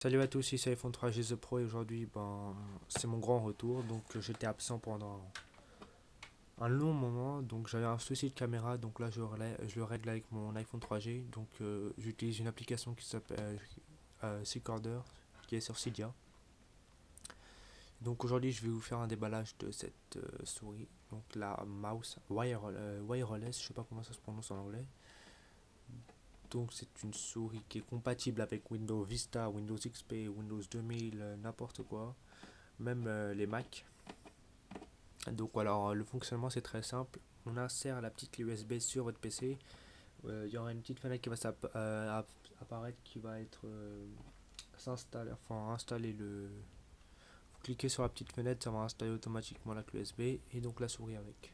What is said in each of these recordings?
Salut à tous, ici c'est iPhone 3G The Pro et aujourd'hui c'est mon grand retour. Donc j'étais absent pendant un long moment, donc j'avais un souci de caméra, donc là je le règle avec mon iPhone 3G. Donc j'utilise une application qui s'appelle Seacorder qui est sur Cydia. Donc aujourd'hui je vais vous faire un déballage de cette souris, donc la mouse wireless, je sais pas comment ça se prononce en anglais. Donc c'est une souris qui est compatible avec Windows Vista, Windows XP, Windows 2000, n'importe quoi, même les Mac. Donc alors le fonctionnement c'est très simple. On insère la petite clé USB sur votre PC. Il y aura une petite fenêtre qui va apparaître qui va être s'installer, enfin installer le. Vous cliquez sur la petite fenêtre, ça va installer automatiquement la clé USB et donc la souris avec.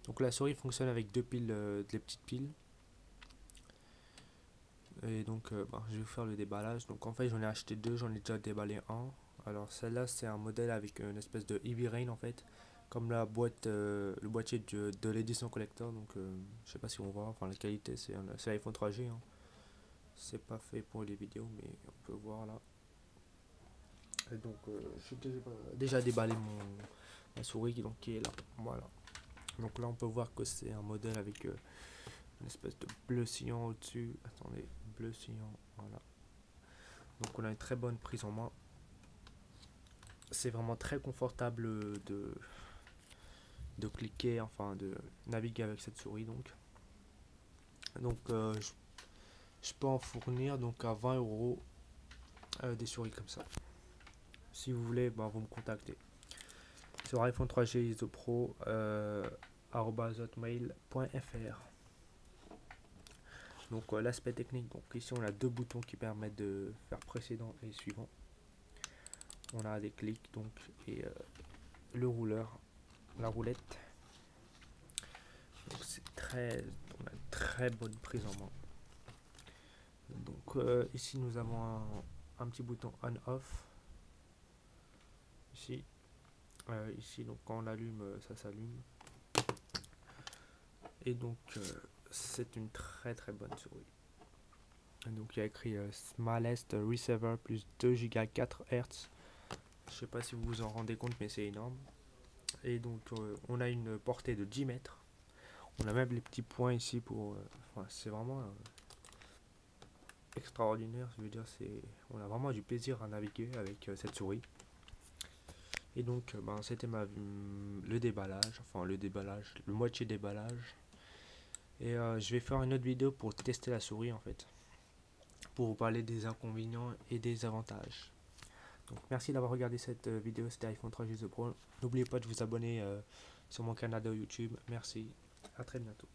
Donc la souris fonctionne avec deux piles, des petites piles. Et donc je vais vous faire le déballage. Donc en fait j'en ai acheté deux, j'en ai déjà déballé un. Alors celle-là c'est un modèle avec une espèce de Heavy Rain en fait, comme la boîte, le boîtier de l'édition collector. Donc je sais pas si on voit, enfin la qualité c'est l'iPhone 3G, hein. C'est pas fait pour les vidéos mais on peut voir là. Et donc j'ai déjà déballé ma souris donc qui est là. Voilà. Donc là on peut voir que c'est un modèle avec une espèce de bleu cyan au-dessus. Attendez, bleu cyan, voilà. Donc on a une très bonne prise en main. C'est vraiment très confortable de cliquer, enfin de naviguer avec cette souris donc. Donc je peux en fournir donc à 20 euros des souris comme ça. Si vous voulez, vous me contactez. Sur iPhone 3G ISO Pro @hotmail.fr. Donc l'aspect technique, donc ici on a deux boutons qui permettent de faire précédent et suivant. On a des clics donc et le rouleur, la roulette. Donc c'est on a une très bonne prise en main. Donc ici nous avons un petit bouton on-off. Ici donc quand on l'allume, ça s'allume. Et donc c'est une très bonne souris. Donc il y a écrit Smallest Receiver plus 2 Go 4 Hz. Je sais pas si vous vous en rendez compte mais c'est énorme. Et donc on a une portée de 10 mètres. On a même les petits points ici pour. C'est vraiment extraordinaire. Je veux dire, on a vraiment du plaisir à naviguer avec cette souris. Et donc, c'était le déballage, le moitié déballage. Et je vais faire une autre vidéo pour tester la souris en fait, pour vous parler des inconvénients et des avantages. Donc, merci d'avoir regardé cette vidéo. C'était iPhone 3G The Pro. N'oubliez pas de vous abonner sur mon canal de YouTube. Merci. À très bientôt.